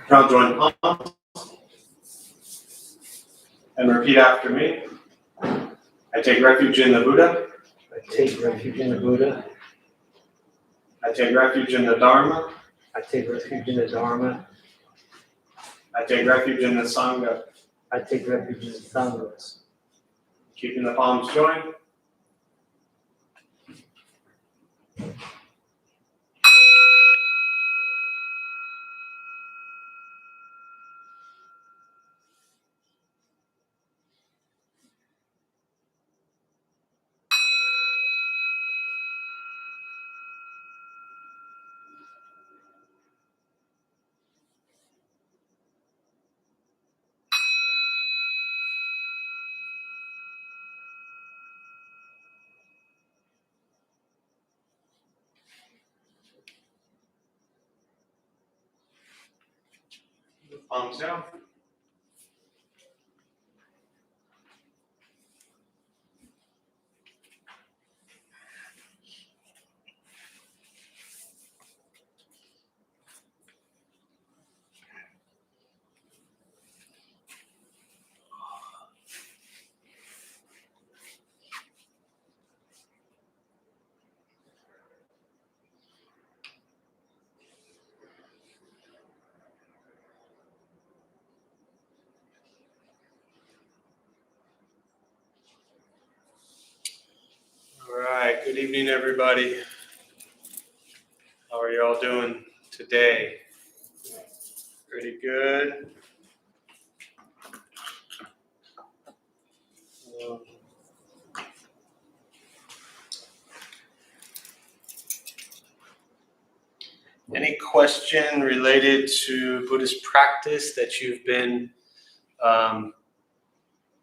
Now join palms and repeat after me. I take refuge in the Buddha. I take refuge in the Buddha. I take refuge in the Dharma. I take refuge in the Dharma. I take refuge in the Sangha. I take refuge in the Sangha. Keeping the palms joined. Palms down. All right, good evening, everybody. How are you all doing today? Pretty good. Any question related to Buddhist practice that you've been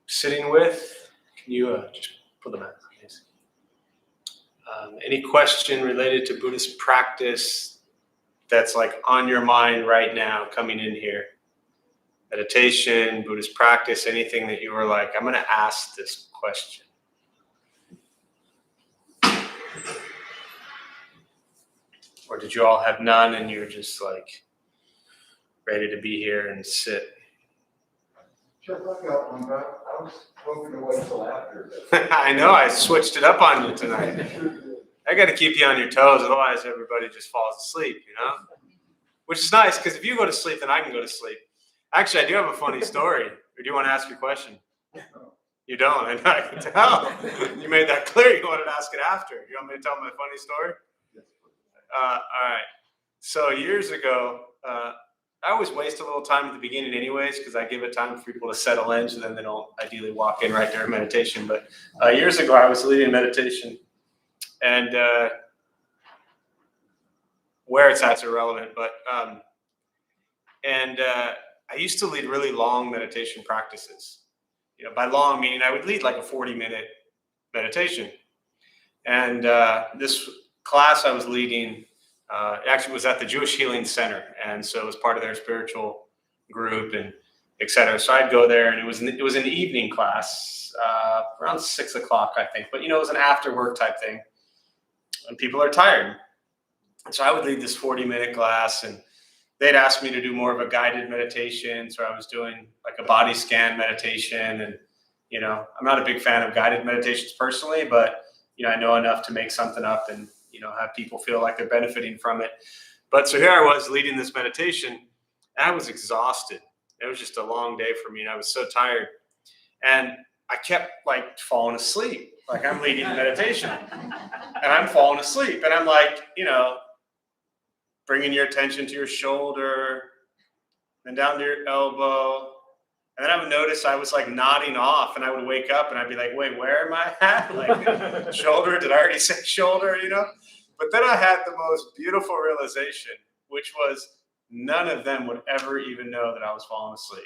sitting with? Can you just pull them out, please? Any question related to Buddhist practice that's like on your mind right now coming in here? Meditation, Buddhist practice, anything that you were like, I'm going to ask this question. Or did you all have none and you're just like ready to be here and sit? Chuck, I got one, but I was hoping to wait till after. I know, I switched it up on you tonight. I got to keep you on your toes, otherwise everybody just falls asleep, you know? Which is nice, because if you go to sleep, then I can go to sleep. Actually, I do have a funny story. Or do you want to ask your question? You don't, I can tell. You made that clear. You wanted to ask it after. You want me to tell my funny story? All right. So years ago, I always waste a little time at the beginning anyways, because I give it time for people to settle in, so then they don't ideally walk in right during meditation. But years ago, I was leading meditation, and where it's at's irrelevant, but I used to lead really long meditation practices. You know, by long meaning I would lead like a 40-minute meditation. And this class I was leading actually was at the Jewish Healing Center, and so it was part of their spiritual group and et cetera. So I'd go there, and it was an evening class around 6 o'clock, I think. But you know, it was an after work type thing, and people are tired. And so I would lead this 40-minute class, and they'd asked me to do more of a guided meditation. So I was doing like a body scan meditation. And, you know, I'm not a big fan of guided meditations personally, but, you know, I know enough to make something up and, you know, have people feel like they're benefiting from it. But so here I was leading this meditation, and I was exhausted. It was just a long day for me, and I was so tired. And I kept like falling asleep. Like I'm leading meditation and I'm falling asleep. And I'm like, you know, bringing your attention to your shoulder, then down to your elbow. And then I would notice I was like nodding off, and I would wake up and I'd be like, wait, where am I at? Like shoulder, did I already say shoulder, you know? But then I had the most beautiful realization, which was none of them would ever even know that I was falling asleep.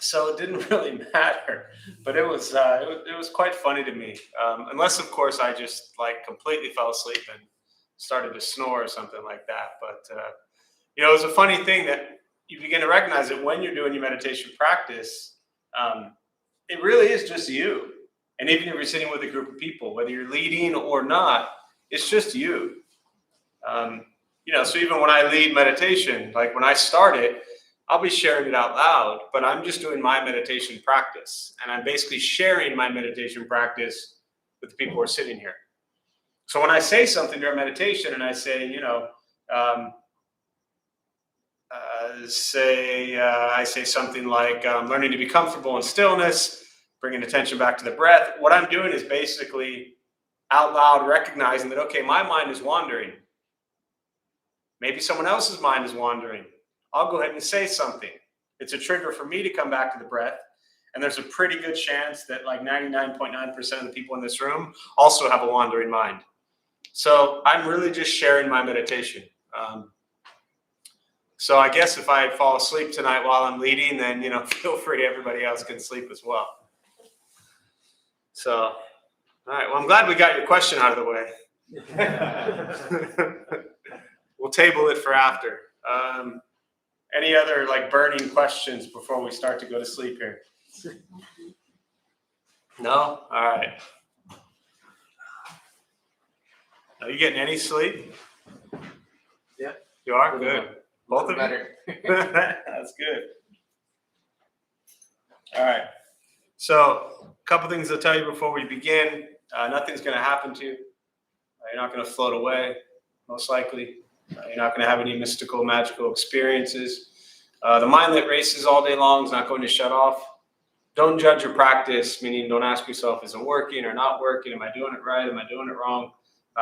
So it didn't really matter, but it was quite funny to me. Unless of course I just like completely fell asleep and started to snore or something like that. But, you know, it was a funny thing that you begin to recognize that when you're doing your meditation practice, it really is just you. And even if you're sitting with a group of people, whether you're leading or not, it's just you. So even when I lead meditation, like when I start it, I'll be sharing it out loud, but I'm just doing my meditation practice. And I'm basically sharing my meditation practice with the people who are sitting here. So when I say something during meditation and I say, um, I say something like learning to be comfortable in stillness, bringing attention back to the breath. What I'm doing is basically out loud recognizing that, okay, my mind is wandering. Maybe someone else's mind is wandering. I'll go ahead and say something. It's a trigger for me to come back to the breath. And there's a pretty good chance that like 99.9% of the people in this room also have a wandering mind. So I'm really just sharing my meditation. So I guess if I fall asleep tonight while I'm leading, then, feel free, everybody else can sleep as well. So, all right. Well, I'm glad we got your question out of the way. We'll table it for after. Any other burning questions before we start to go to sleep here? No? All right. Are you getting any sleep? Yeah. You are? Good. Both of you? Better. That's good. All right. So a couple things I'll tell you before we begin. Nothing's going to happen to you. You're not going to float away, most likely. You're not going to have any mystical, magical experiences. The mind that races all day long is not going to shut off. Don't judge your practice, meaning don't ask yourself, is it working or not working? Am I doing it right? Am I doing it wrong?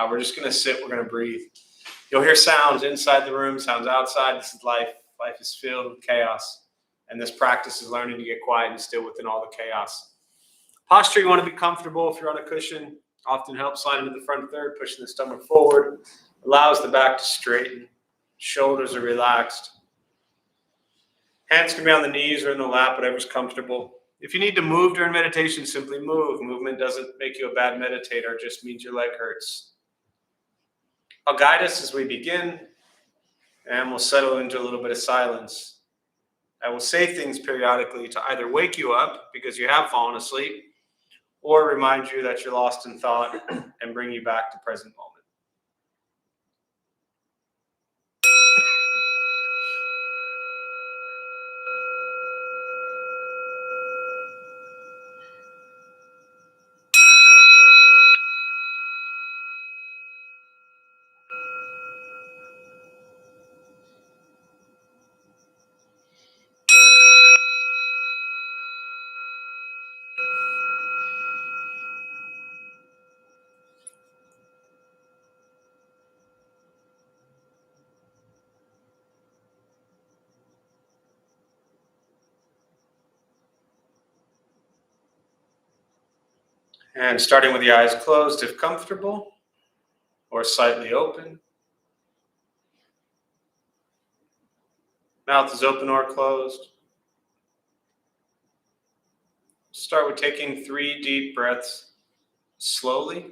We're just going to sit. We're going to breathe. You'll hear sounds inside the room, sounds outside. This is life. Life is filled with chaos. And this practice is learning to get quiet and still within all the chaos. Posture, you want to be comfortable. If you're on a cushion, often helps slide into the front third, pushing the stomach forward. Allows the back to straighten. Shoulders are relaxed. Hands can be on the knees or in the lap, whatever's comfortable. If you need to move during meditation, simply move. Movement doesn't make you a bad meditator. It just means your leg hurts. I'll guide us as we begin, and we'll settle into a little bit of silence. I will say things periodically to either wake you up because you have fallen asleep, or remind you that you're lost in thought and bring you back to present moment. And starting with the eyes closed, if comfortable, or slightly open. Mouth is open or closed. Start with taking 3 deep breaths slowly.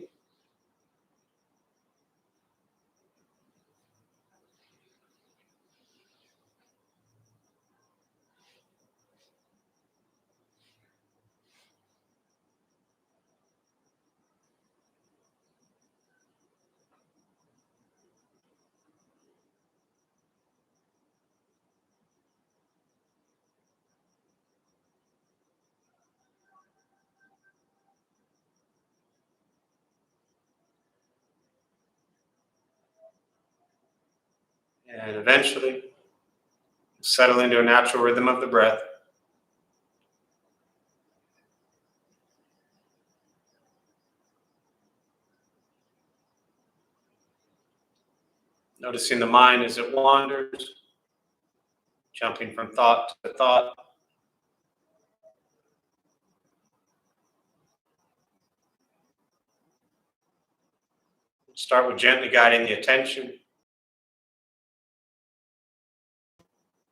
And eventually, settle into a natural rhythm of the breath. Noticing the mind as it wanders, jumping from thought to thought. Start with gently guiding the attention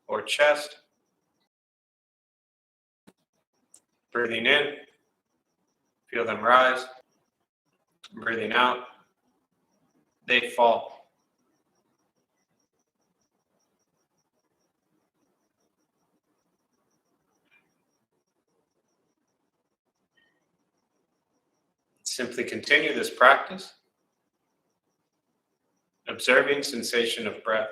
or chest. Breathing in, feel them rise. Breathing out, they fall. Simply continue this practice of observing sensation of breath.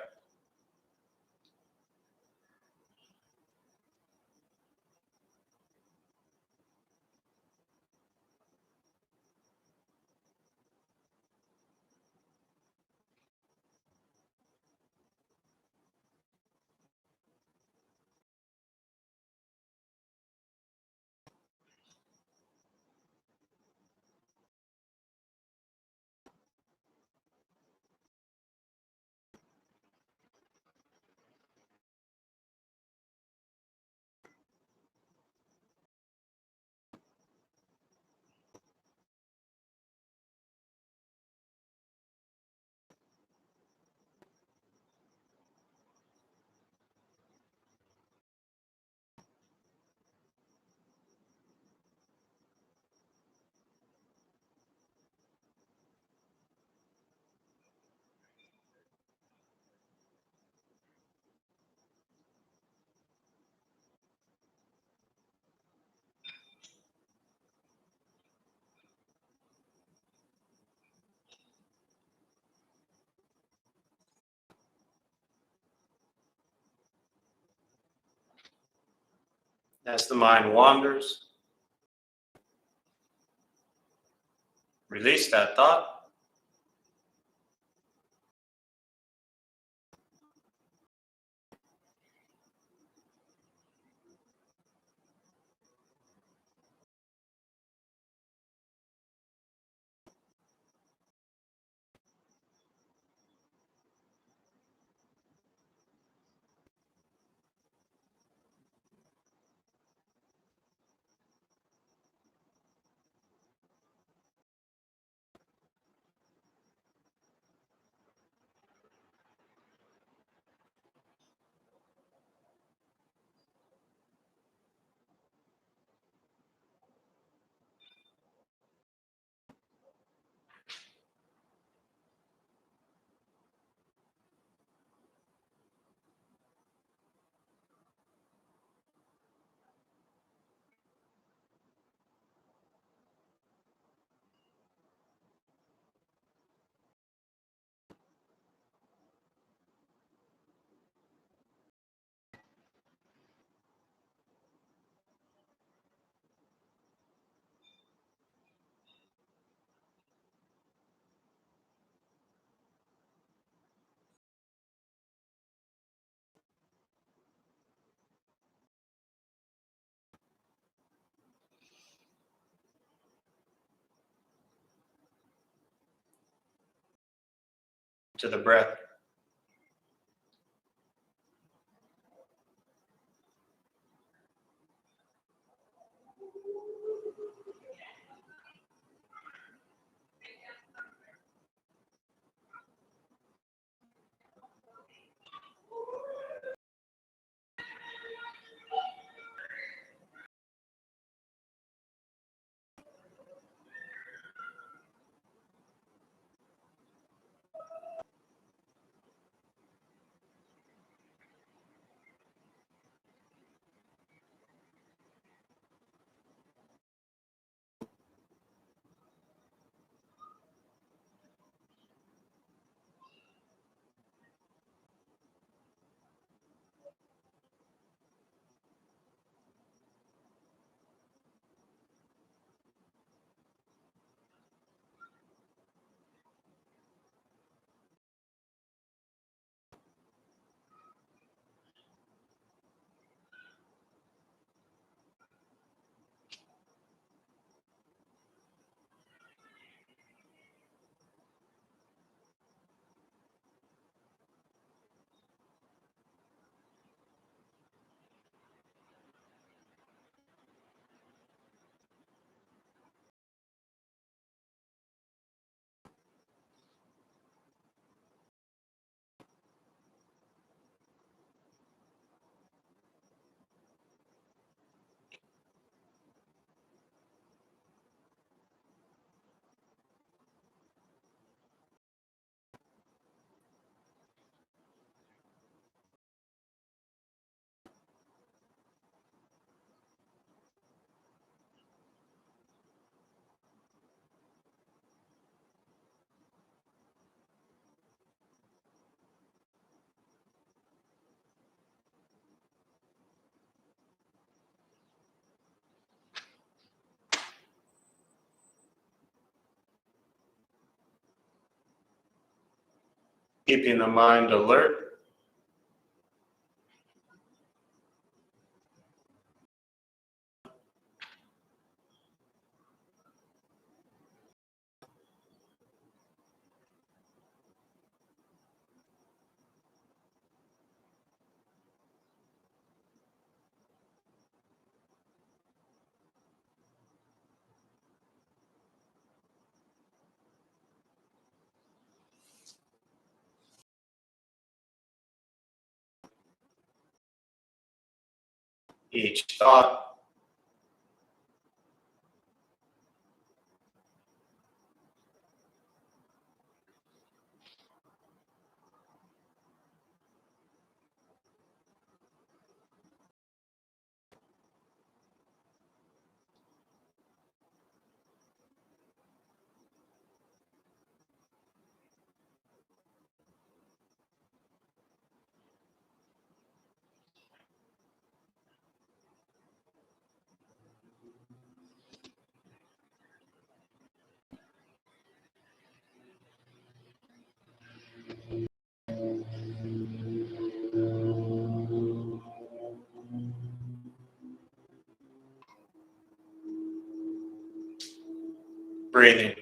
As the mind wanders, release that thought. To the breath. keeping the mind alert. Each thought, breathing.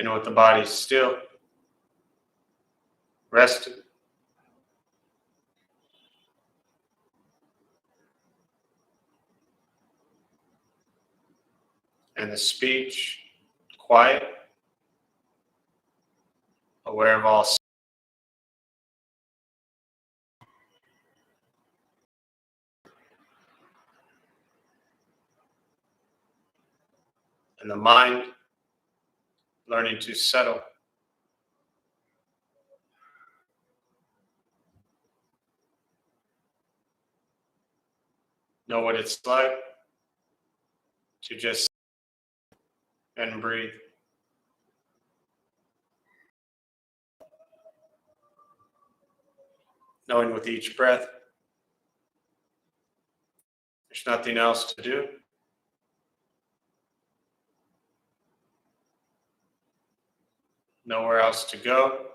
And with the body still, rested, and the speech quiet, aware of all, and the mind learning to settle. Know what it's like to just and breathe. Knowing with each breath, there's nothing else to do. Nowhere else to go.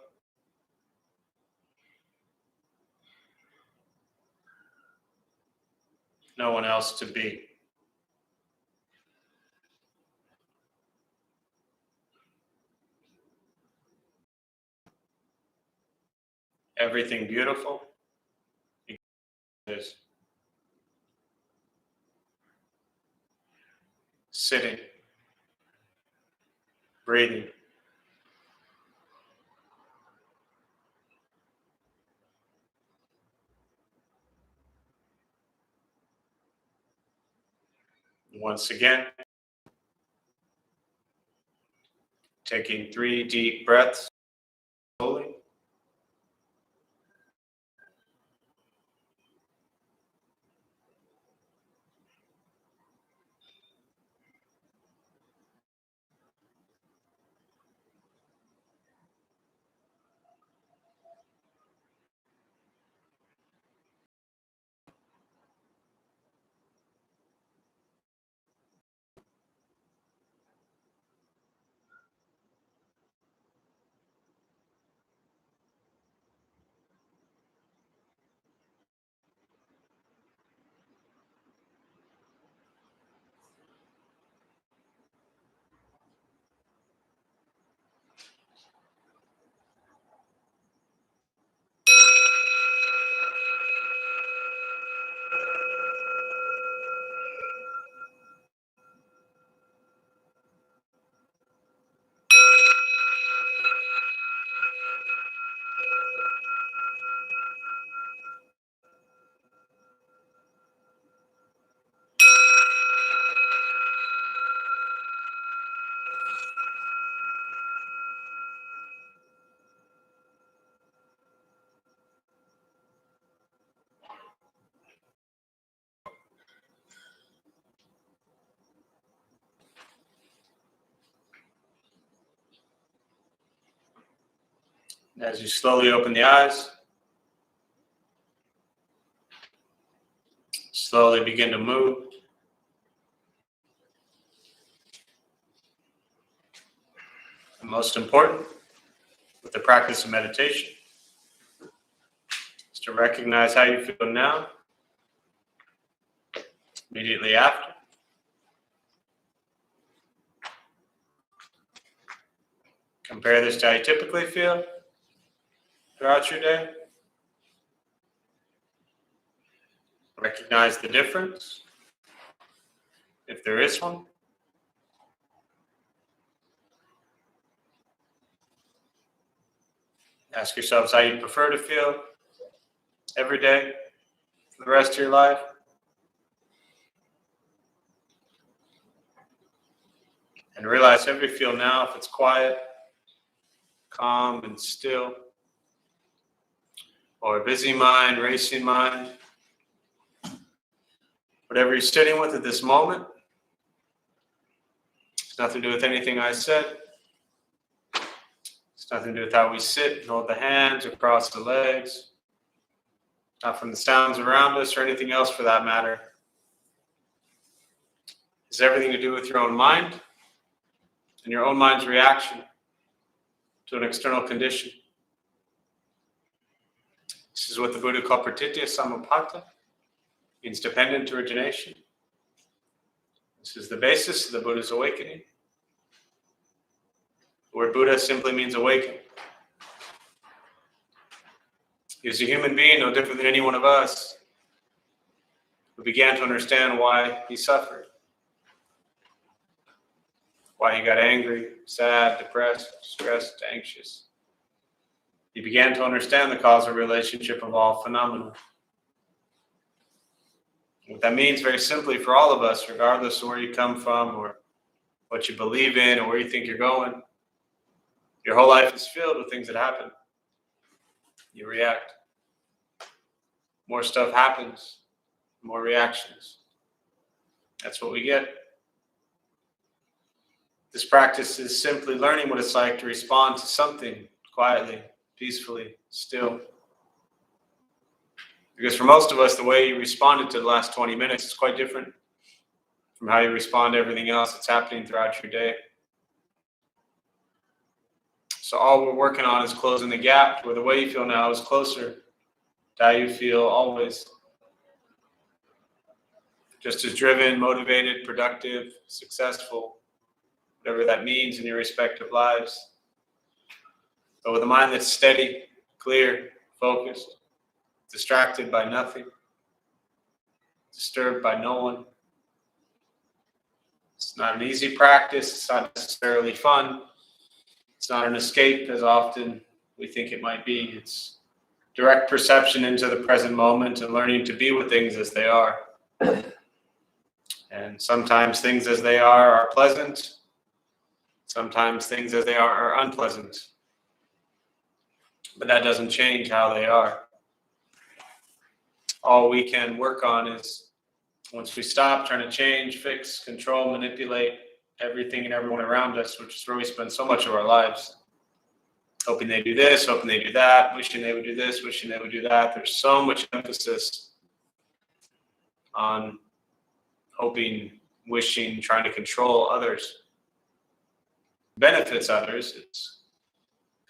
No one else to be. Everything beautiful is sitting, breathing. Once again, taking 3 deep breaths slowly. As you slowly open the eyes, slowly begin to move. And most important, with the practice of meditation, is to recognize how you feel now, immediately after. Compare this to how you typically feel throughout your day. Recognize the difference, if there is one. Ask yourselves how you prefer to feel every day for the rest of your life. And realize however you feel now, if it's quiet, calm and still, or a busy mind, racing mind, whatever you're sitting with at this moment, it's nothing to do with anything I said. It's nothing to do with how we sit and hold the hands or cross the legs. Not from the sounds around us or anything else for that matter. It's everything to do with your own mind and your own mind's reaction to an external condition. This is what the Buddha called pratitya samuppada, means dependent origination. This is the basis of the Buddha's awakening. The word Buddha simply means awaken. He was a human being, no different than any one of us, who began to understand why he suffered, why he got angry, sad, depressed, stressed, anxious. He began to understand the causal relationship of all phenomena. What that means very simply for all of us, regardless of where you come from or what you believe in or where you think you're going, your whole life is filled with things that happen. You react. More stuff happens, more reactions. That's what we get. This practice is simply learning what it's like to respond to something quietly, peacefully, still. Because for most of us, the way you responded to the last 20 minutes is quite different from how you respond to everything else that's happening throughout your day. So all we're working on is closing the gap to where the way you feel now is closer to how you feel always. Just as driven, motivated, productive, successful, whatever that means in your respective lives. But with a mind that's steady, clear, focused, distracted by nothing, disturbed by no one. It's not an easy practice. It's not necessarily fun. It's not an escape as often we think it might be. It's direct perception into the present moment and learning to be with things as they are. And sometimes things as they are pleasant. Sometimes things as they are unpleasant. But that doesn't change how they are. All we can work on is once we stop trying to change, fix, control, manipulate everything and everyone around us, which is where we spend so much of our lives. Hoping they do this, hoping they do that, wishing they would do this, wishing they would do that. There's so much emphasis on hoping, wishing, trying to control others. Benefits others, it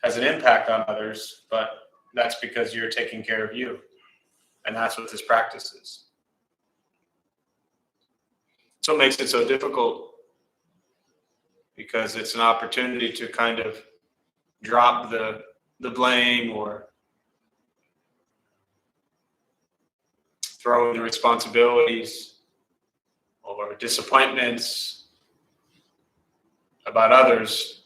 has an impact on others, but that's because you're taking care of you. And that's what this practice is. So it makes it so difficult because it's an opportunity to kind of drop the blame or throw in the responsibilities or disappointments about others.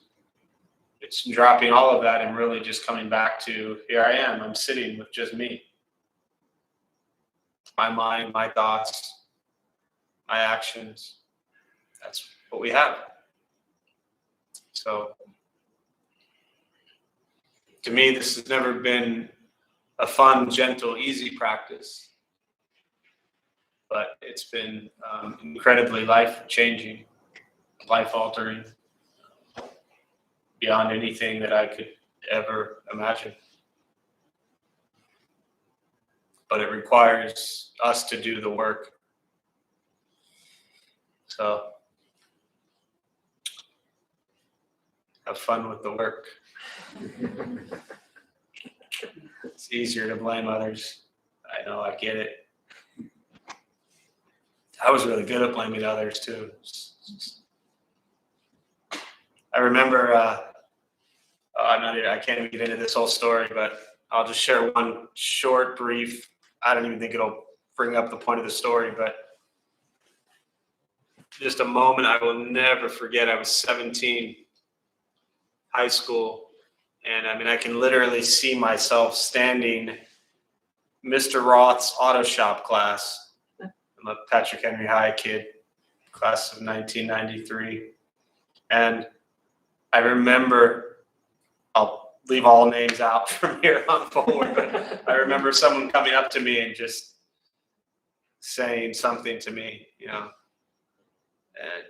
It's dropping all of that and really just coming back to, here I am, I'm sitting with just me. My mind, my thoughts, my actions. That's what we have. So, to me, this has never been a fun, gentle, easy practice. But it's been incredibly life-changing, life-altering, beyond anything that I could ever imagine. But it requires us to do the work. So have fun with the work. It's easier to blame others. I know, I get it. I was really good at blaming others too. I remember, I can't even get into this whole story, but I'll just share one short, brief, I don't even think it'll bring up the point of the story, but just a moment I will never forget. I was 17, high school, and I mean, I can literally see myself standing Mr. Roth's auto shop class. I'm a Patrick Henry High kid, class of 1993. And I remember, I'll leave all names out from here on forward, but I remember someone coming up to me and just saying something to me, you know, and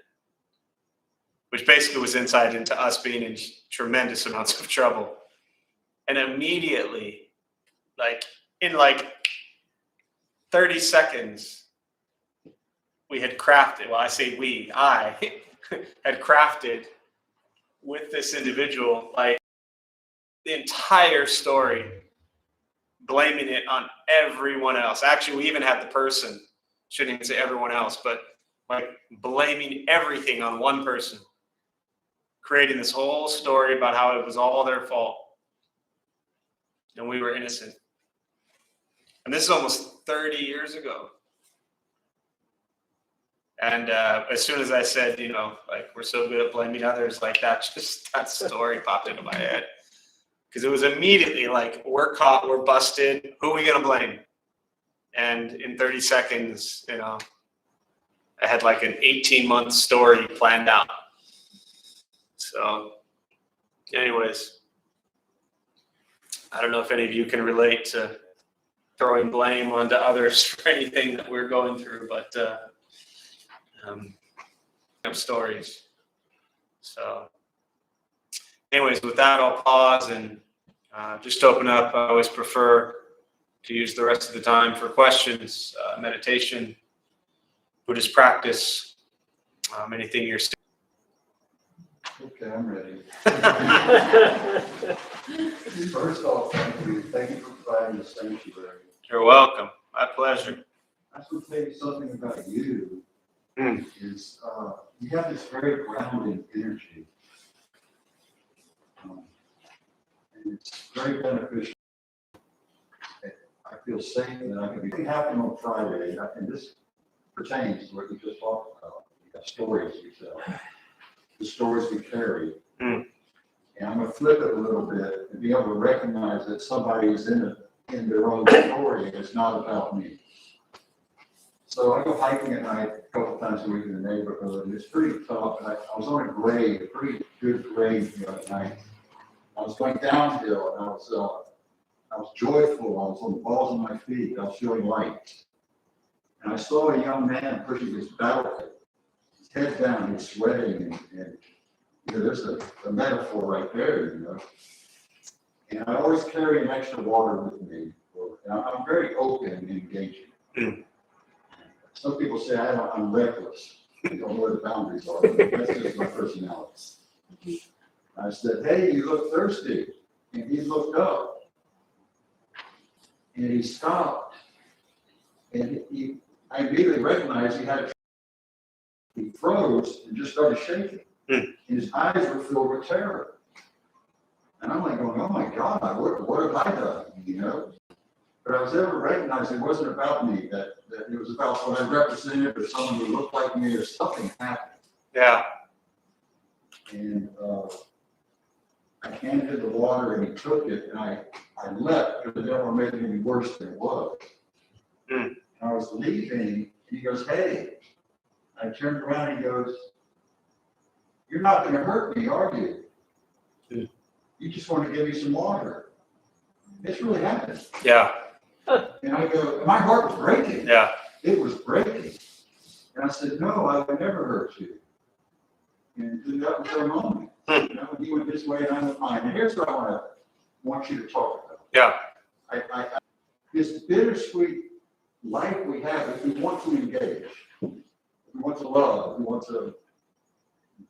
which basically was insight into us being in tremendous amounts of trouble. And immediately, in 30 seconds, we had crafted, well, I say we, I had crafted with this individual, like the entire story, blaming it on everyone else. Actually, we even had the person, shouldn't even say everyone else, but like blaming everything on one person, creating this whole story about how it was all their fault. And we were innocent. And this is almost 30 years ago. And as soon as I said, you know, like, we're so good at blaming others, like that story popped into my head. Because it was immediately like, we're caught, we're busted, who are we going to blame? And in 30 seconds, you know, I had like an 18-month story planned out. So anyways, I don't know if any of you can relate to throwing blame onto others for anything that we're going through, but stories. So anyways, with that, I'll pause and just open up. I always prefer to use the rest of the time for questions, meditation, Buddhist practice, anything you're still. Okay, I'm ready. First off, thank you for providing the sanctuary. You're welcome. My pleasure. I just want to tell you something about you. Is you have this very grounding energy. And it's very beneficial. I feel safe and I can be. It happened on Friday, and this pertains to what you just talked about. You got stories we tell, the stories we carry. And I'm going to flip it a little bit and be able to recognize that somebody is in their own story and it's not about me. So I go hiking at night a couple times a week in the neighborhood, and it's pretty tough. And I was on a grade, a pretty good grade at night. I was going downhill, and I was joyful. I was on the balls of my feet. I was feeling light. And I saw a young man pushing his battle kit, his head down, he's sweating, and you know, there's a metaphor right there, you know. And I always carry an extra water with me. And I'm very open and engaging. Some people say I'm reckless. I don't know where the boundaries are. That's just my personality. I said, "Hey, you look thirsty." And he looked up. And he stopped. And I immediately recognized he froze and just started shaking. And his eyes were filled with terror. And I'm like going, "Oh my God, what have I done?" You know? But I was able to recognize it wasn't about me, that it was about what I represented or someone who looked like me or something happened. Yeah. And I handed him the water and he took it and I left because I didn't want to make it any worse than it was. And I was leaving and he goes, "Hey." I turned around and he goes, "You're not going to hurt me, are you? You just want to give me some water." It's really happened. Yeah. And I go, my heart was breaking. Yeah. It was breaking. And I said, "No, I would never hurt you." And that was their moment. You know, he went this way and I went mine. And here's what I want to want you to talk about. Yeah. This bittersweet life we have, if we want to engage, if we want to love, if we want to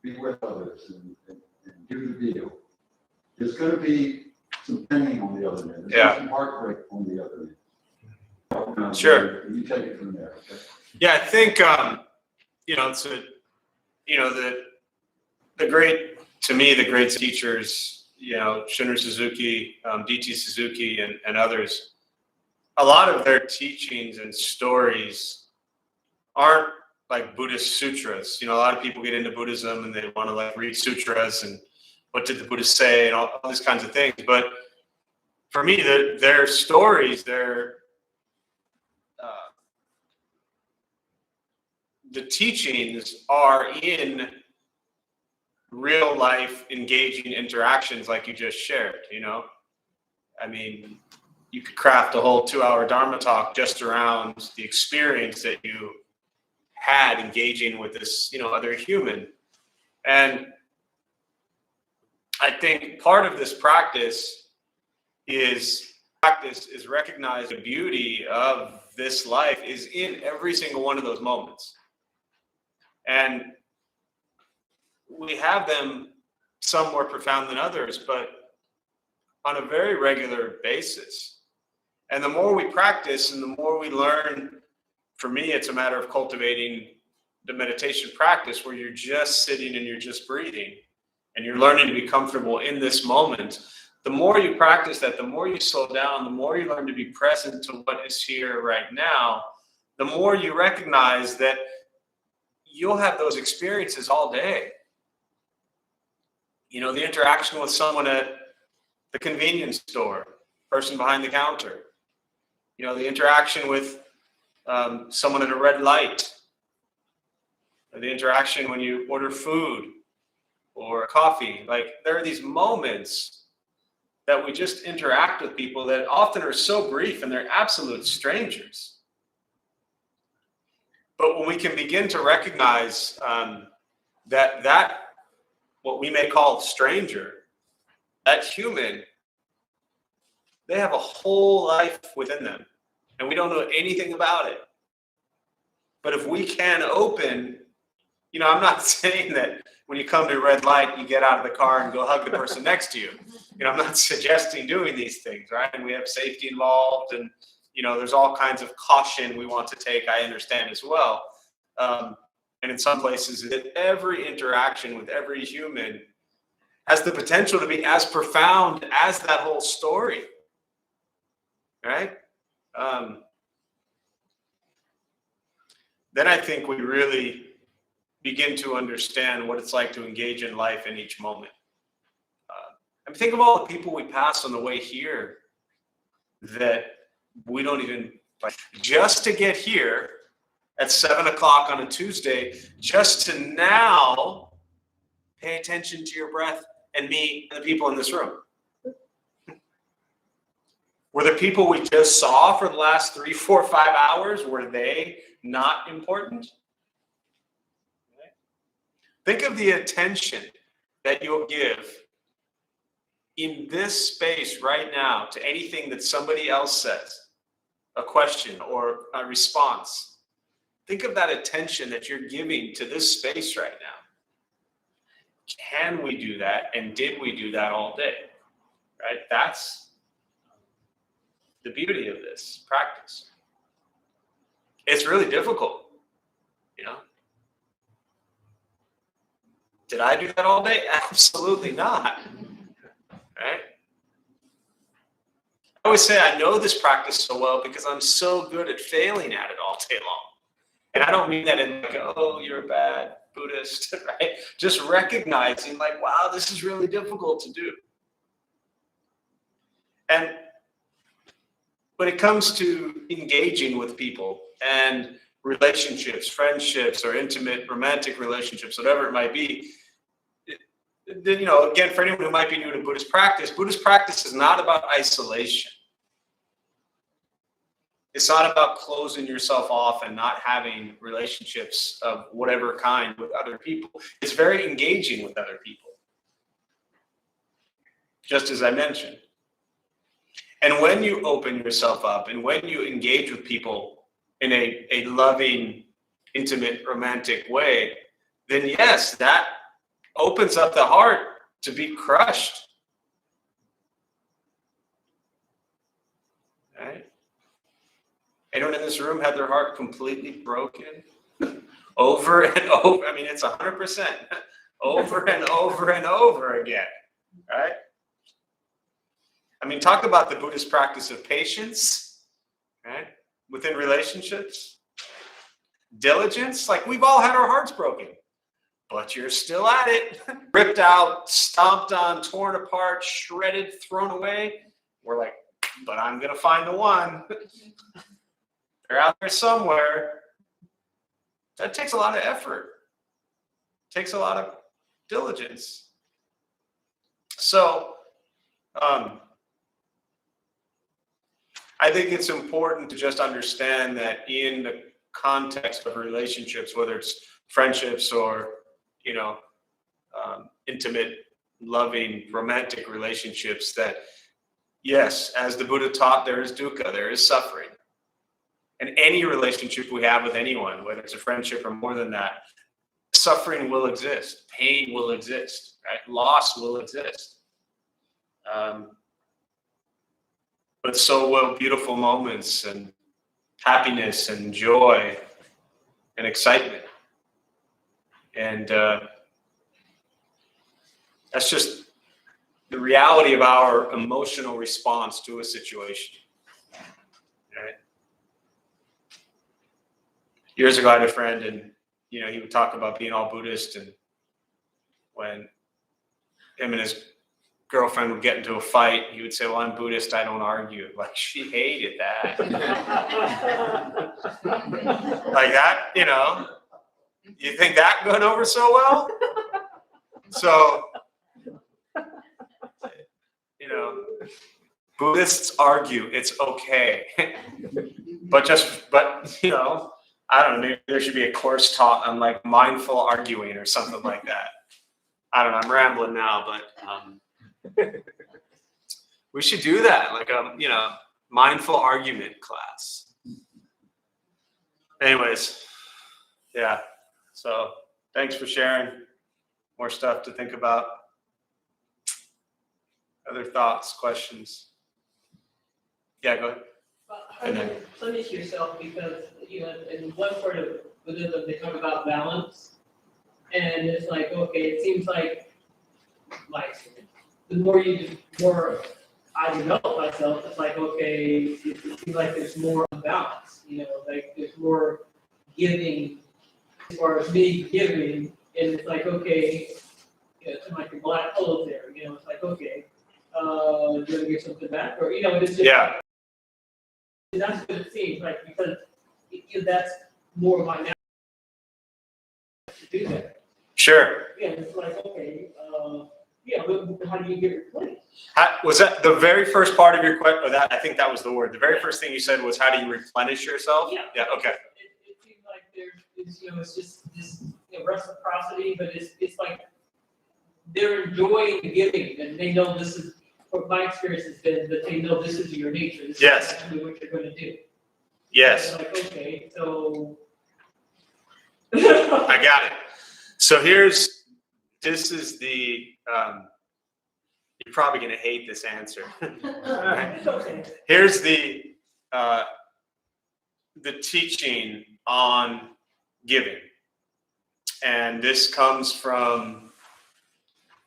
be with others and do the deal, there's going to be some pain on the other end. There's Yeah. some heartbreak on the other end. Sure. You take it from there. Okay? Yeah, I think it's the great, to me, the great teachers, Shunryu Suzuki, D.T. Suzuki, and others. A lot of their teachings and stories aren't like Buddhist sutras. A lot of people get into Buddhism and they want to like read sutras and what did the Buddha say and all these kinds of things. But for me, their stories, the teachings are in real life engaging interactions like you just shared. I mean, you could craft a whole 2-hour Dharma talk just around the experience that you had engaging with this, other human. And I think part of this practice is recognize the beauty of this life is in every single one of those moments. And we have them some more profound than others, but on a very regular basis. And the more we practice and the more we learn, for me, it's a matter of cultivating the meditation practice where you're just sitting and you're just breathing and you're learning to be comfortable in this moment. The more you practice that, the more you slow down, the more you learn to be present to what is here right now, the more you recognize that you'll have those experiences all day. The interaction with someone at the convenience store, person behind the counter, the interaction with someone at a red light, or the interaction when you order food or coffee. Like, there are these moments that we just interact with people that often are so brief and they're absolute strangers. But when we can begin to recognize that what we may call stranger, that human, they have a whole life within them and we don't know anything about it. But if we can open, I'm not saying that when you come to a red light, you get out of the car and go hug the person next to you. I'm not suggesting doing these things, right? And we have safety involved and, there's all kinds of caution we want to take, I understand as well. And in some places, every interaction with every human has the potential to be as profound as that whole story, right? Then I think we really begin to understand what it's like to engage in life in each moment. I mean, think of all the people we pass on the way here that we don't even, just to get here at 7:00 on a Tuesday, just to now pay attention to your breath and me and the people in this room. Were the people we just saw for the last 3, 4, 5 hours, were they not important? Think of the attention that you'll give in this space right now to anything that somebody else says, a question or a response. Think of that attention that you're giving to this space right now. Can we do that? And did we do that all day? Right? That's the beauty of this practice. It's really difficult, Did I do that all day? Absolutely not. Right? I always say I know this practice so well because I'm so good at failing at it all day long. And I don't mean that in like, oh, you're a bad Buddhist, right? Just recognizing like, wow, this is really difficult to do. And when it comes to engaging with people and relationships, friendships, or intimate romantic relationships, whatever it might be, again, for anyone who might be new to Buddhist practice is not about isolation. It's not about closing yourself off and not having relationships of whatever kind with other people. It's very engaging with other people. Just as I mentioned, And when you open yourself up and when you engage with people in a loving, intimate, romantic way, then yes, that opens up the heart to be crushed. Right? Anyone in this room had their heart completely broken over and over? I mean, it's 100% over and over and over again, right? I mean, talk about the Buddhist practice of patience, right? Within relationships. Diligence, like we've all had our hearts broken, but you're still at it. Ripped out, stomped on, torn apart, shredded, thrown away. We're like, but I'm going to find the one. They're out there somewhere. That takes a lot of effort. Takes a lot of diligence. So, I think it's important to just understand that in the context of relationships, whether it's friendships or, intimate, loving, romantic relationships, that yes, as the Buddha taught, there is dukkha, there is suffering. And any relationship we have with anyone, whether it's a friendship or more than that, suffering will exist, pain will exist, right? Loss will exist. But so will beautiful moments and happiness and joy and excitement. And that's just the reality of our emotional response to a situation. Right? Years ago, I had a friend, and he would talk about being all Buddhist, and when him and his girlfriend would get into a fight, he would say, "Well, I'm Buddhist, I don't argue." Like, she hated that. Like that, you think that went over so well? So, Buddhists argue, it's okay. but I don't know, maybe there should be a course taught on like mindful arguing or something like that. I don't know, I'm rambling now, but we should do that, like a mindful argument class. Anyways, yeah. So thanks for sharing. More stuff to think about. Other thoughts, questions? Yeah, go ahead. How do you replenish yourself? Because in one part of Buddhism they talk about balance, and it's like, okay, it seems like the more I develop myself, it's like, okay, it seems like there's more balance. Like there's more giving as far as me giving, and it's like, okay, it's like your black clothes there. It's like, okay, do you want to get something back, or it's just, Yeah. That's what it seems like, because that's more of my natural to do that. Sure. Yeah, it's like, okay, but how do you get replenished? Was that the very first part of your question? Or that, I think that was the word. The very first thing you said was, how do you replenish yourself? Yeah. Yeah. Okay. It seems like there's, it's just this reciprocity, but it's like they're enjoying the giving, and they know this is, what my experience has been, that they know this is your nature. This Yes. is actually what you're going to do. Yes. It's like, okay, so. I got it. So this is the, you're probably going to hate this answer. Right? Okay. Here's the teaching on giving. And this comes from,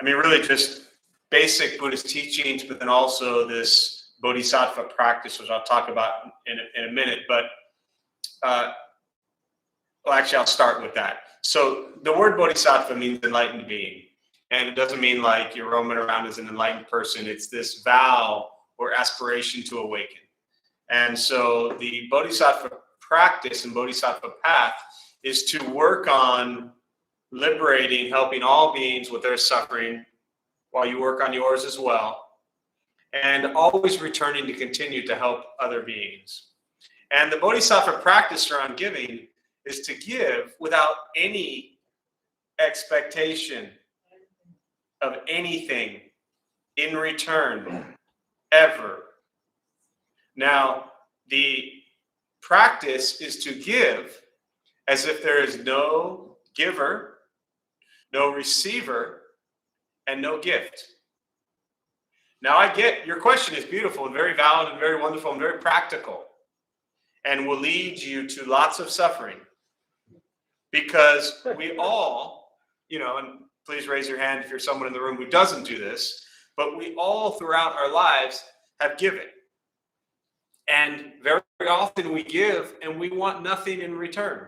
really just basic Buddhist teachings, but then also this bodhisattva practice, which I'll talk about in a minute. But actually, I'll start with that. So the word bodhisattva means enlightened being. And it doesn't mean like you're roaming around as an enlightened person. It's this vow or aspiration to awaken. And so the bodhisattva practice and bodhisattva path is to work on liberating, helping all beings with their suffering while you work on yours as well, and always returning to continue to help other beings. And the bodhisattva practice around giving is to give without any expectation of anything in return, ever. Now, the practice is to give as if there is no giver, no receiver, and no gift. Now, I get your question is beautiful and very valid and very wonderful and very practical, and will lead you to lots of suffering. Because we all, and please raise your hand if you're someone in the room who doesn't do this, but we all throughout our lives have given. And very often we give and we want nothing in return.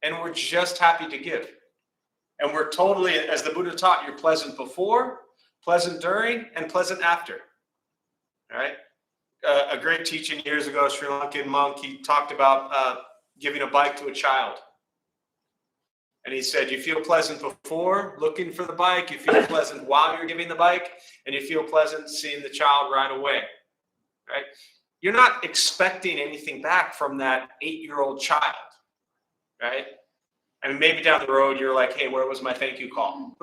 And we're just happy to give. And we're totally, as the Buddha taught, you're pleasant before, pleasant during, and pleasant after. All right? A great teaching years ago, Sri Lankan monk, he talked about giving a bike to a child. And he said, you feel pleasant before looking for the bike, you feel pleasant while you're giving the bike, and you feel pleasant seeing the child ride away, right? You're not expecting anything back from that 8-year-old child, right? I mean, maybe down the road, you're like, hey, where was my thank you call?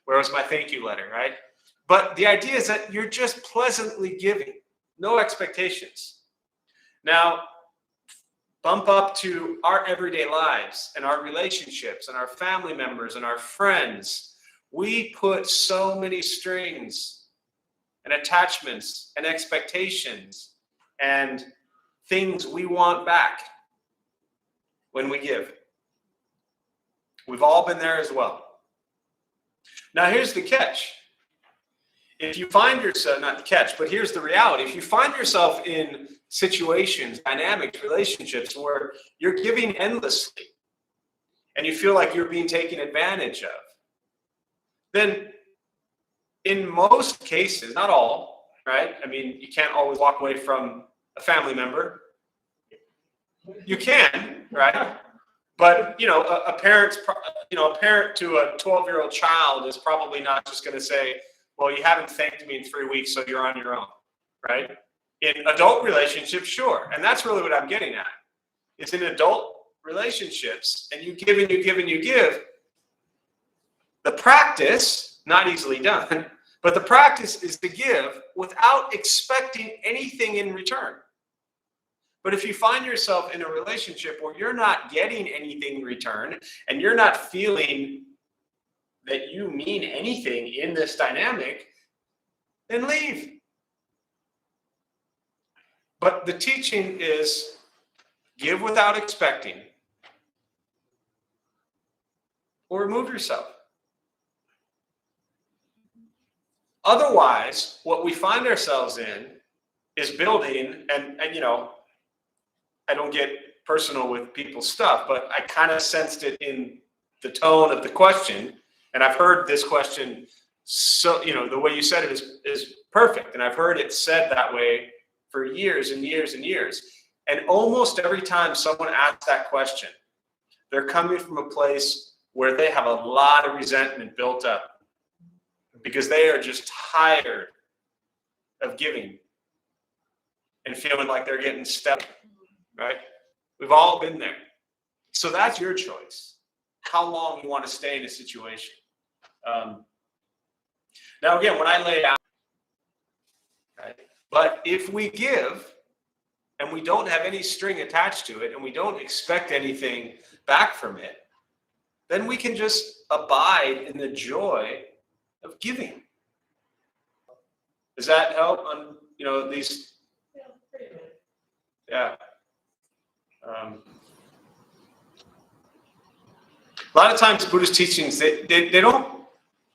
Where was my thank you letter, right? But the idea is that you're just pleasantly giving, no expectations. Now, bump up to our everyday lives and our relationships and our family members and our friends. We put so many strings and attachments and expectations and things we want back when we give. We've all been there as well. Now, here's the catch. If you find yourself, not the catch, but here's the reality. If you find yourself in situations, dynamics, relationships where you're giving endlessly and you feel like you're being taken advantage of, then in most cases, not all, right? I mean, you can't always walk away from a family member. You can, right? But, a parent to a 12-year-old child is probably not just going to say, well, you haven't thanked me in 3 weeks, so you're on your own, right? In adult relationships, sure. And that's really what I'm getting at. It's in adult relationships, and you give and you give and you give. The practice, not easily done, but the practice is to give without expecting anything in return. But if you find yourself in a relationship where you're not getting anything in return, and you're not feeling that you mean anything in this dynamic, then leave. But the teaching is give without expecting, or remove yourself. Otherwise, what we find ourselves in is building, and I don't get personal with people's stuff, but I kind of sensed it in the tone of the question. And I've heard this question, so the way you said it is perfect. And I've heard it said that way for years and years and years. And almost every time someone asks that question, they're coming from a place where they have a lot of resentment built up because they are just tired of giving and feeling like they're getting stepped, right? We've all been there. So that's your choice, how long you want to stay in a situation. Now, again, when I lay out, right? But if we give and we don't have any string attached to it and we don't expect anything back from it, then we can just abide in the joy of giving. Does that help on, these? Yeah, pretty much. Yeah. A lot of times Buddhist teachings, they don't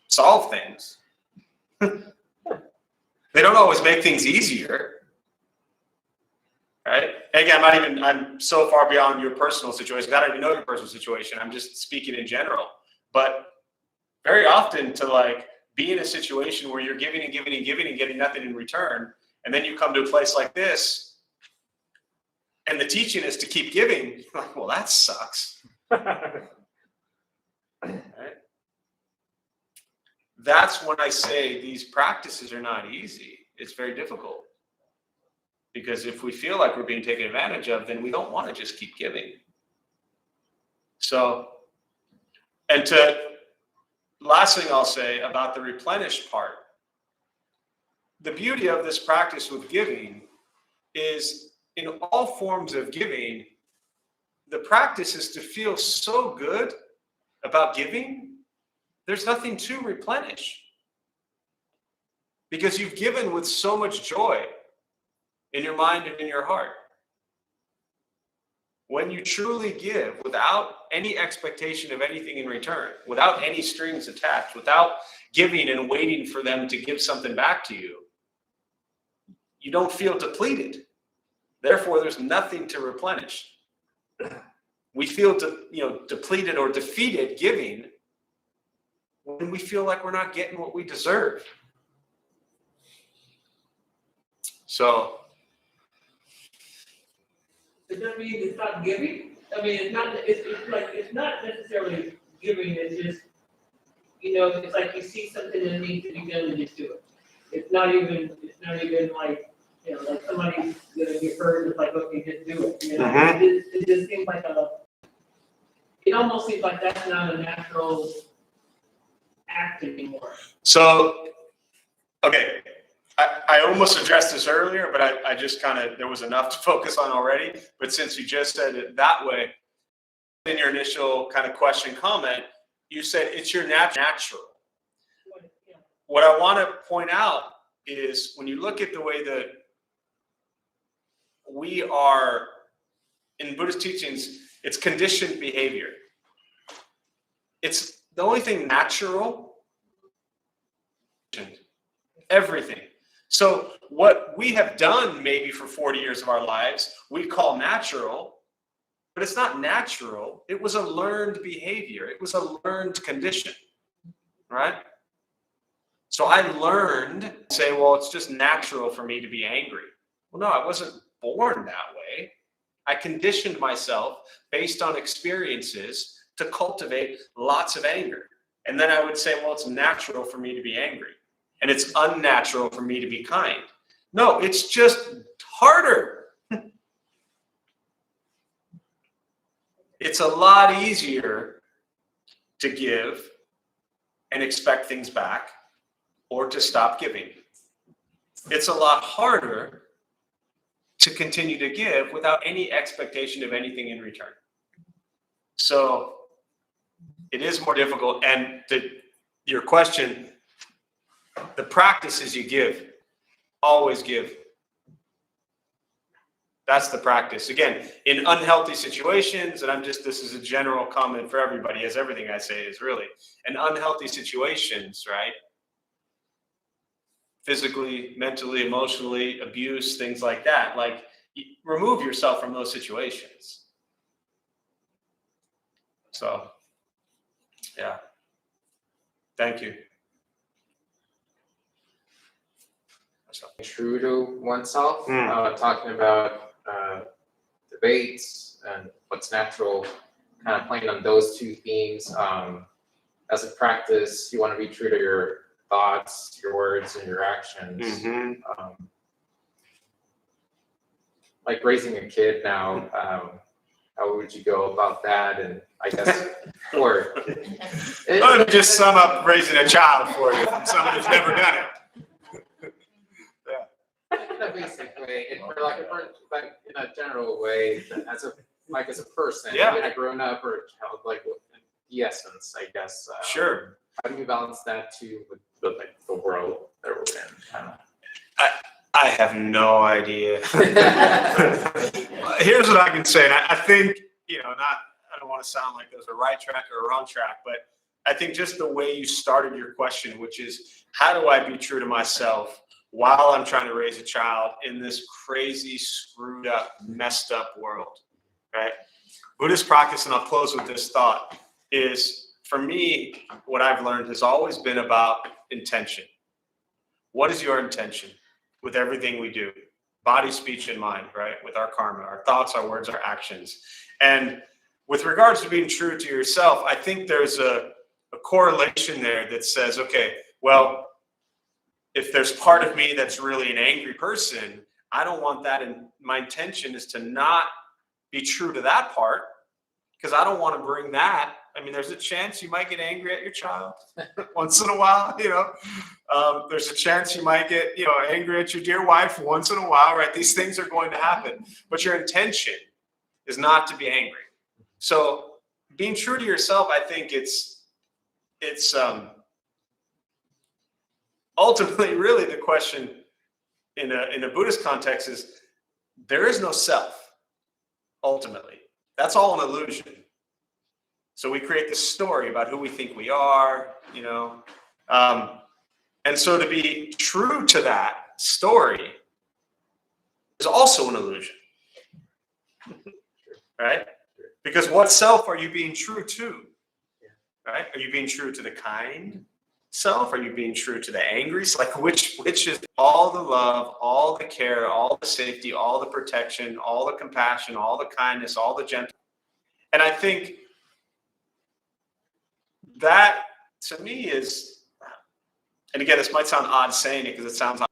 solve things. They don't always make things easier. Right? Again, I'm so far beyond your personal situation. I don't even know your personal situation. I'm just speaking in general. But very often to be in a situation where you're giving and giving and giving and getting nothing in return, and then you come to a place like this, and the teaching is to keep giving, well, that sucks. Right? That's when I say these practices are not easy. It's very difficult. Because if we feel like we're being taken advantage of, then we don't want to just keep giving. So, and last thing I'll say about the replenish part, the beauty of this practice with giving is in all forms of giving, the practice is to feel so good about giving, there's nothing to replenish. Because you've given with so much joy in your mind and in your heart. When you truly give without any expectation of anything in return, without any strings attached, without giving and waiting for them to give something back to you, you don't feel depleted. Therefore, there's nothing to replenish. We feel depleted or defeated giving when we feel like we're not getting what we deserve. So, does that mean it's not giving? I mean, it's not necessarily giving, it's just, it's like you see something that needs to be done and just do it. It's not even like, like somebody's gonna get hurt, it's like, okay, just do it, It just seems like it almost seems like that's not a natural act anymore. So, okay. I almost addressed this earlier, but I just there was enough to focus on already. But since you just said it that way, in your initial kind of question comment, you said it's your natural. What I want to point out is when you look at the way that we are in Buddhist teachings, it's conditioned behavior. It's the only thing natural, everything. So what we have done maybe for 40 years of our lives, we call natural, but it's not natural. It was a learned behavior. It was a learned condition, right? So I learned, say, well, it's just natural for me to be angry. Well, no, I wasn't born that way. I conditioned myself based on experiences to cultivate lots of anger. And then I would say, well, it's natural for me to be angry. And it's unnatural for me to be kind. No, it's just harder. It's a lot easier to give and expect things back or to stop giving. It's a lot harder to continue to give without any expectation of anything in return. So it is more difficult. And your question, the practice is you give, always give. That's the practice. Again, in unhealthy situations, and this is a general comment for everybody, as everything I say is really, in unhealthy situations, right? Physically, mentally, emotionally, abuse, things like that. Like, remove yourself from those situations. So, yeah. Thank you. True to oneself, talking about debates and what's natural, kind of playing on those two themes. As a practice, you want to be true to your thoughts, your words, and your actions. Like raising a kid now, how would you go about that? And I guess, or Let me just sum up raising a child for you from someone who's never done it. Basically, in a general way, as a person, Yeah. even a grown up or a child, like the essence, I guess. Sure. How do you balance that too with the world that we're in? Kind of. I have no idea. Here's what I can say. And I think, I don't want to sound like there's a right track or a wrong track, but I think just the way you started your question, which is, how do I be true to myself while I'm trying to raise a child in this crazy, screwed up, messed up world, right? Buddhist practice, and I'll close with this thought, is for me, what I've learned has always been about intention. What is your intention with everything we do? Body, speech, and mind, right? With our karma, our thoughts, our words, our actions. And with regards to being true to yourself, I think there's a correlation there that says, okay, well, if there's part of me that's really an angry person, I don't want that. And my intention is to not be true to that part, because I don't want to bring that I mean, there's a chance you might get angry at your child once in a while, you know. There's a chance you might get, you know, angry at your dear wife once in a while, right? These things are going to happen, but your intention is not to be angry. So being true to yourself, I think it's ultimately really the question in a Buddhist context is there is no self, ultimately. That's all an illusion. So we create this story about who we think we are, you know. And so to be true to that story is also an illusion, right? Because what self are you being true to, right? Are you being true to the kind self? Are you being true to the angry? So like which is all the love, all the care, all the safety, all the protection, all the compassion, all the kindness, all the gentle. And I think that to me is, and again, this might sound odd saying it because it sounds odd.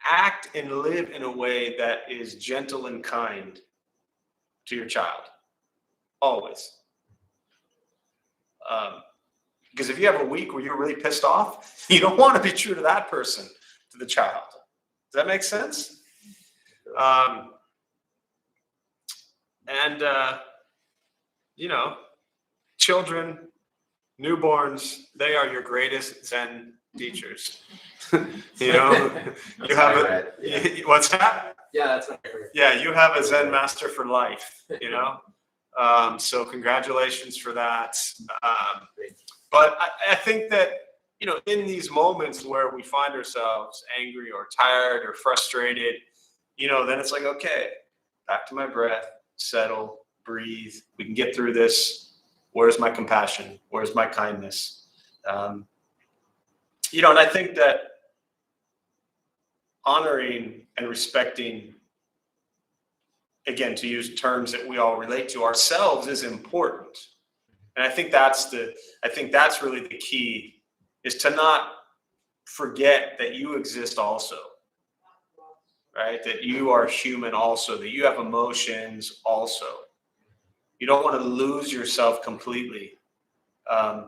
Act and live in a way that is gentle and kind to your child, always. Because if you have a week where you're really pissed off, you don't want to be true to that person, to the child. Does that make sense? You know, children, newborns, they are your greatest Zen teachers. You know, you have what's that? Yeah, that's what I heard. Yeah, you have a Zen master for life, you know? So congratulations for that. But I think that, you know, in these moments where we find ourselves angry or tired or frustrated, you know, then it's like, okay, back to my breath, settle, breathe. We can get through this. Where's my compassion? Where's my kindness? You know, and I think that honoring and respecting, again, to use terms that we all relate to, ourselves is important. And I think that's really the key, is to not forget that you exist also, right? That you are human also, that you have emotions also. You don't want to lose yourself completely,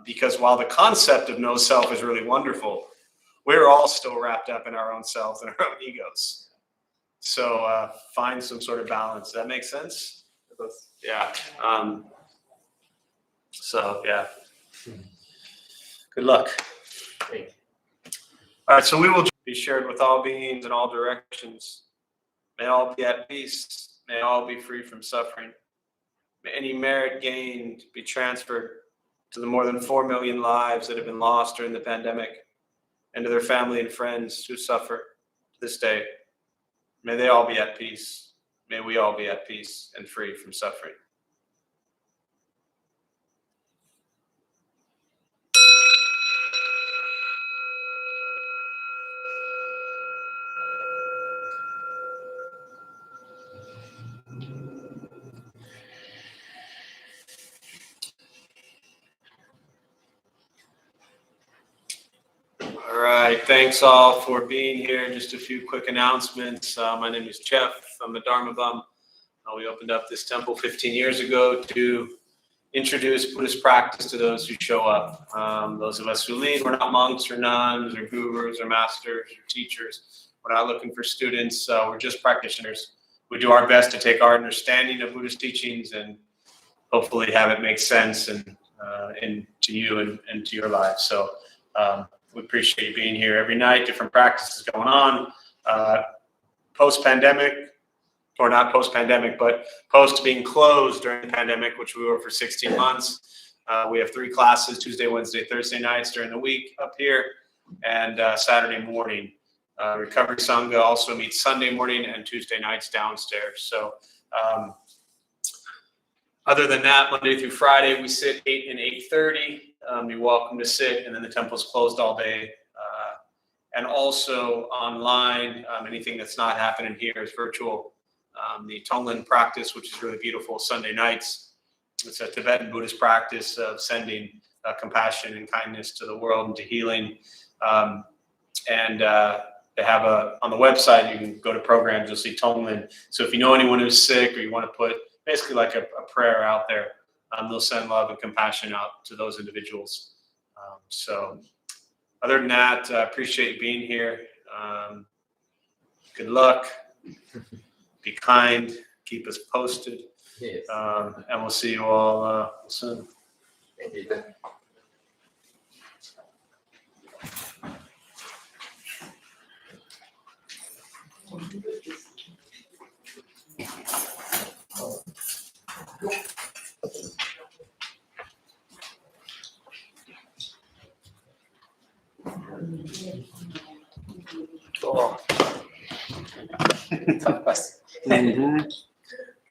because while the concept of no self is really wonderful, we're all still wrapped up in our own selves and our own egos. So find some sort of balance. Does that make sense? Yeah. So yeah. Good luck. Great. All right. So we will be shared with all beings in all directions. May all be at peace. May all be free from suffering. May any merit gained be transferred to the more than 4 million lives that have been lost during the pandemic, and to their family and friends who suffer to this day. May they all be at peace. May we all be at peace and free from suffering. All right, thanks all for being here. Just a few quick announcements. My name is Jeff. I'm a Dharma bum. We opened up this temple 15 years ago to introduce Buddhist practice to those who show up. Those of us who lead, we're not monks or nuns or gurus or masters or teachers. We're not looking for students. We're just practitioners. We do our best to take our understanding of Buddhist teachings and hopefully have it make sense and to you and to your lives. So we appreciate you being here every night. Different practices going on. Post-pandemic, or not post-pandemic, but post being closed during the pandemic, which we were for 16 months. We have 3 classes, Tuesday, Wednesday, Thursday nights during the week up here, and Saturday morning. Recovery Sangha also meets Sunday morning and Tuesday nights downstairs. So other than that, Monday through Friday, we sit 8 and 8:30. You're welcome to sit, and then the temple's closed all day. And also online, anything that's not happening here is virtual. The Tunglin Practice, which is really beautiful, Sunday nights. It's a Tibetan Buddhist practice of sending compassion and kindness to the world and to healing. And they have on the website, you can go to programs, you'll see Tunglin. So if you know anyone who's sick or you want to put basically like a prayer out there, they'll send love and compassion out to those individuals. So other than that, I appreciate you being here. Good luck. Be kind. Keep us posted. Yes. And we'll see you all soon. Thank you. Tough question.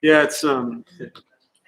Yeah, it's